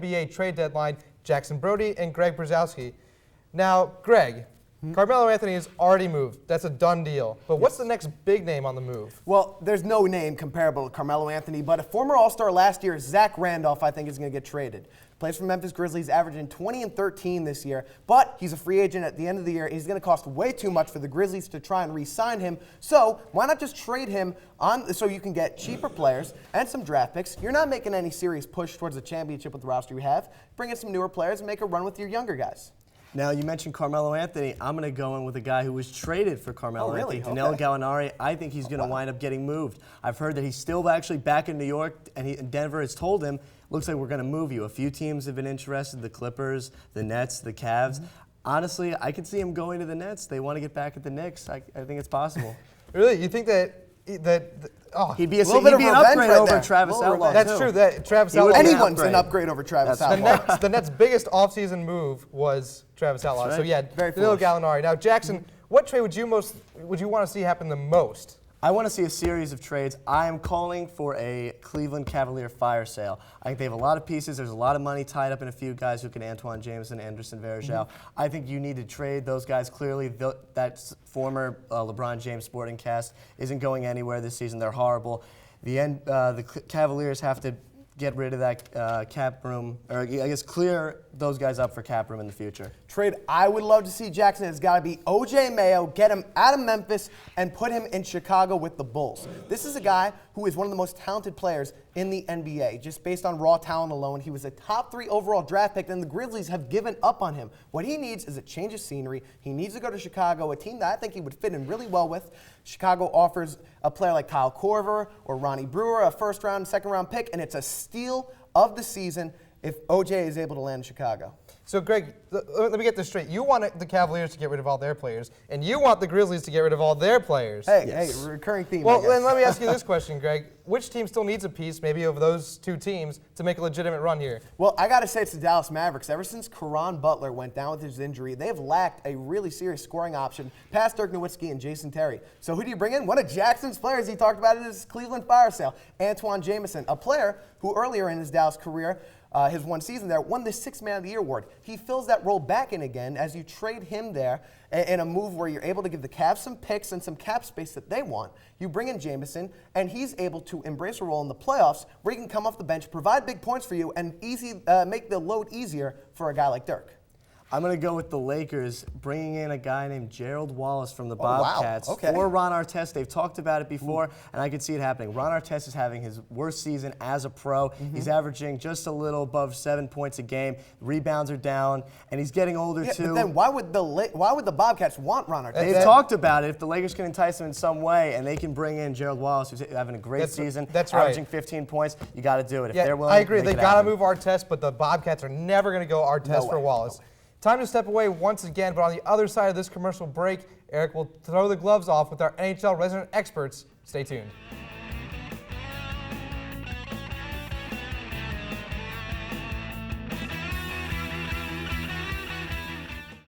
NBA trade deadline, Jackson Brody and Greg Brzezowski. Now, Greg, Carmelo Anthony has already moved. That's a done deal. But what's the next big name on the move? Well, there's no name comparable to Carmelo Anthony, but a former All-Star last year, Zach Randolph, I think is going to get traded. Plays for Memphis Grizzlies, averaging 20 and 13 this year, but he's a free agent at the end of the year. He's going to cost way too much for the Grizzlies to try and re-sign him. So why not just trade him so you can get cheaper players and some draft picks? You're not making any serious push towards a championship with the roster you have. Bring in some newer players and make a run with your younger guys. Now, you mentioned Carmelo Anthony. I'm going to go in with a guy who was traded for Carmelo Anthony, Danilo Gallinari. I think he's going to wind up getting moved. I've heard that he's still actually back in New York, and Denver has told him, looks like we're going to move you. A few teams have been interested, the Clippers, the Nets, the Cavs. Honestly, I could see him going to the Nets. They want to get back at the Knicks. I think it's possible. Really? You think that he'd be an upgrade over Travis Outlaw. That's true. That Travis Outlaw. Anyone's an upgrade over Travis Outlaw. The Nets' biggest offseason move was Travis Outlaw. Right. So yeah, Danilo Gallinari. Now, Jackson, what trade would you want to see happen the most? I want to see a series of trades. I am calling for a Cleveland Cavalier fire sale. I think they have a lot of pieces. There's a lot of money tied up in a few guys who can Antoine Jamison, Anderson Varejao. I think you need to trade those guys. Clearly, that former LeBron James sporting cast isn't going anywhere this season. They're horrible. The Cavaliers have to get rid of that cap room, or I guess clear those guys up for cap room in the future. Trade I would love to see, Jackson, has got to be O.J. Mayo, get him out of Memphis and put him in Chicago with the Bulls. This is a guy who is one of the most talented players in the NBA. Just based on raw talent alone, he was a top 3 overall draft pick, and the Grizzlies have given up on him. What he needs is a change of scenery. He needs to go to Chicago, a team that I think he would fit in really well with. Chicago offers a player like Kyle Korver or Ronnie Brewer, a first-round, second-round pick, and it's a steal of the season if O.J. is able to land in Chicago. So, Greg, let me get this straight. You want the Cavaliers to get rid of all their players, and you want the Grizzlies to get rid of all their players. Hey, recurring theme. Well, then let me ask you this question, Greg. Which team still needs a piece, maybe of those two teams, to make a legitimate run here? Well, I got to say it's the Dallas Mavericks. Ever since Caron Butler went down with his injury, they've lacked a really serious scoring option past Dirk Nowitzki and Jason Terry. So who do you bring in? One of Jackson's players he talked about in his Cleveland fire sale, Antoine Jamison, a player who earlier in his Dallas career, his one season there, won the 6th Man of the Year award. He fills that role back in again as you trade him there in a move where you're able to give the Cavs some picks and some cap space that they want. You bring in Jamison, and he's able to embrace a role in the playoffs where he can come off the bench, provide big points for you, and make the load easier for a guy like Dirk. I'm going to go with the Lakers, bringing in a guy named Gerald Wallace from the Bobcats for Ron Artest. They've talked about it before, and I could see it happening. Ron Artest is having his worst season as a pro. He's averaging just a little above 7 points a game. Rebounds are down, and he's getting older too. But then why would the Bobcats want Ron Artest? They've talked about it. If the Lakers can entice him in some way, and they can bring in Gerald Wallace, who's having a great season, averaging 15 points, you got to do it. If they're willing, I agree. They got to move Artest, but the Bobcats are never going to go Artest for Wallace. No way. Time to step away once again, but on the other side of this commercial break, Eric will throw the gloves off with our NHL resident experts. Stay tuned.